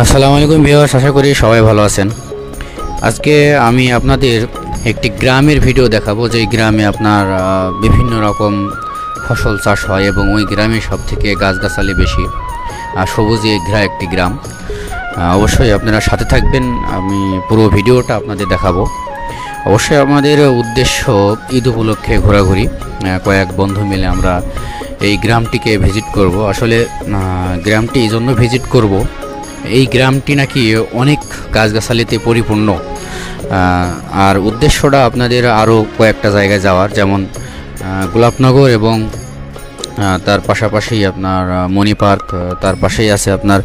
আসসালামু আলাইকুম ভিউয়ার্স, আশা করি সবাই ভালো আছেন। আজকে আমি আপনাদের একটি গ্রামের ভিডিও দেখাবো, যে গ্রামে আপনার বিভিন্ন রকম ফসল চাষ হয় এবং ওই গ্রামে সবথেকে গাছগাছালি বেশি, সবুজে ঘেরা একটি গ্রাম। অবশ্যই আপনারা সাথে থাকবেন, আমি পুরো ভিডিওটা আপনাদের দেখাবো। অবশ্যই আমাদের উদ্দেশ্য ঈদ উপলক্ষে ঘোরাঘুরি, কয়েক বন্ধু মিলে আমরা এই গ্রামটিকে ভিজিট করব। আসলে গ্রামটি এই জন্য ভিজিট করব, এই গ্রামটি নাকি অনেক গাছগাছালিতে পরিপূর্ণ। আর উদ্দেশ্যটা আপনাদের আরও কয়েকটা জায়গায় যাওয়ার, যেমন গোলাপনগর এবং তার পাশাপাশি আপনার মণি পার্ক, তার পাশেই আছে আপনার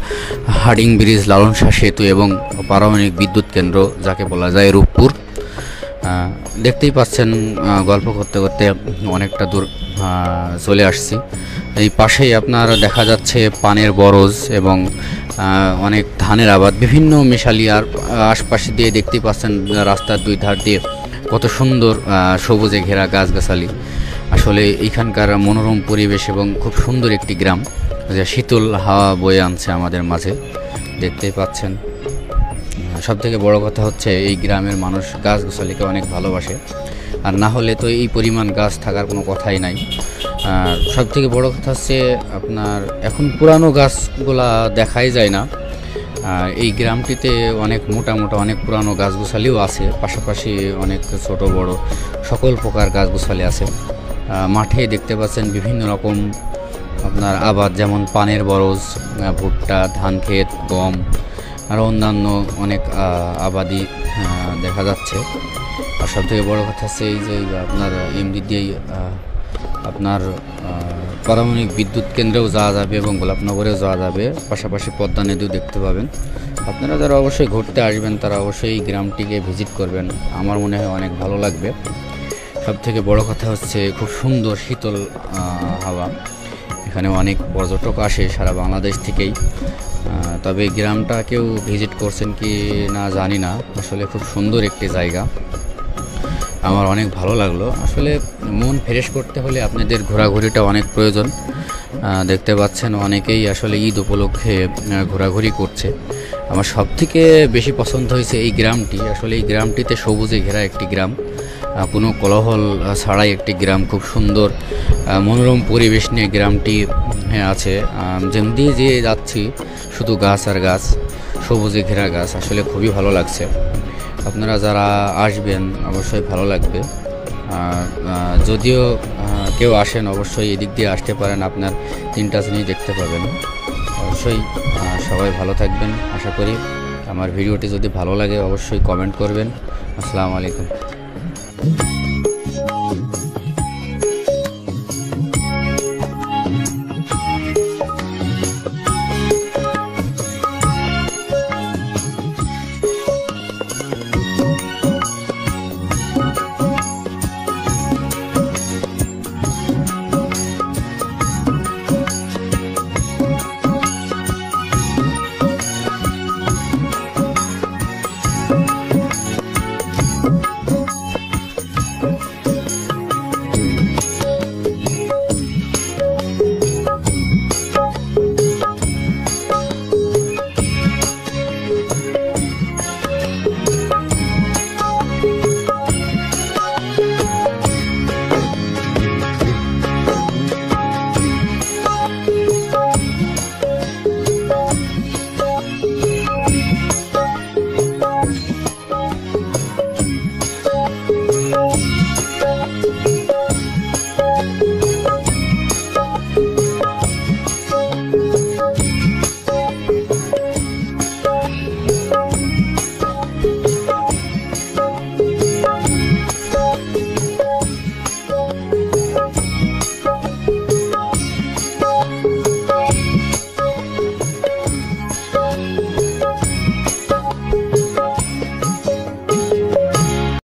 হাডিং ব্রিজ, লালন শাহ সেতু এবং পারমাণবিক বিদ্যুৎ কেন্দ্র, যাকে বলা যায় রূপপুর। দেখতেই পাচ্ছেন, গল্প করতে করতে অনেকটা দূর চলে আসছি। এই পাশেই আপনার দেখা যাচ্ছে পানের বরজ এবং অনেক ধানের আবাদ, বিভিন্ন মিশালি। আর আশপাশে দিয়ে দেখতেই পাচ্ছেন রাস্তার দুই ধার দিয়ে কত সুন্দর সবুজে ঘেরা গাছগাছালি। আসলে এইখানকার মনোরম পরিবেশ এবং খুব সুন্দর একটি গ্রাম, যা শীতল হাওয়া বয়ে আনছে আমাদের মাঝে, দেখতেই পাচ্ছেন। সবথেকে বড় কথা হচ্ছে এই গ্রামের মানুষ গাছগাছালিকে অনেক ভালোবাসে, আর না হলে তো এই পরিমাণ গাছ থাকার কোনো কথাই নাই। আর সবথেকে বড় কথা হচ্ছে আপনার এখন পুরানো গাছগুলা দেখাই যায় না। এই গ্রামটিতে অনেক মোটা মোটা অনেক পুরানো গাছগাছালিও আছে, পাশাপাশি অনেক ছোট বড় সকল প্রকার গাছগাছালি আছে। মাঠে দেখতে পাচ্ছেন বিভিন্ন রকম আপনার আবাদ, যেমন পানের বরজ, ভুট্টা, ধান ক্ষেত, গম, আর অন্যান্য অনেক আবাদি দেখা যাচ্ছে। আর সবথেকে বড় কথা হচ্ছে এই যে আপনার এমডি দিয়েই আপনার পারমাণবিক বিদ্যুৎ কেন্দ্রেও যাওয়া যাবে এবং গোলাপনগরেও যাওয়া যাবে, পাশাপাশি পদ্মা নদীও দেখতে পাবেন। আপনারা যারা অবশ্যই ঘুরতে আসবেন তারা অবশ্যই এই গ্রামটিকে ভিজিট করবেন, আমার মনে হয় অনেক ভালো লাগবে। সবথেকে বড় কথা হচ্ছে খুব সুন্দর শীতল হাওয়া, এখানে অনেক পর্যটক আসে সারা বাংলাদেশ থেকেই। তবে গ্রামটা কেউ ভিজিট করছেন কি না জানি না, আসলে খুব সুন্দর একটি জায়গা, আমার অনেক ভালো লাগলো। আসলে মন ফ্রেশ করতে হলে আপনাদের ঘোরাঘুরিটা অনেক প্রয়োজন। দেখতে পাচ্ছেন অনেকেই আসলে ঈদ উপলক্ষে ঘোরাঘুরি করছে। আমার সবথেকে বেশি পছন্দ হয়েছে এই গ্রামটি। আসলে এই গ্রামটিতে সবুজে ঘেরা একটি গ্রাম, কোনো কোলাহল ছাড়াই একটি গ্রাম, খুব সুন্দর মনোরম পরিবেশ নিয়ে গ্রামটি আছে। যেমনি যে যাচ্ছি শুধু গাছ আর গাছ, সবুজে ঘেরা গাছ, আসলে খুবই ভালো লাগছে। আপনারা যারা আসবেন অবশ্যই ভালো লাগবে। যদিও কেউ আসেন অবশ্যই এদিক দিয়ে আসতে পারেন, আপনার তিনটা জিনিস দেখতে পাবেন। অবশ্যই সবাই ভালো থাকবেন আশা করি। আমার ভিডিওটি যদি ভালো লাগে অবশ্যই কমেন্ট করবেন। আসসালামু আলাইকুম।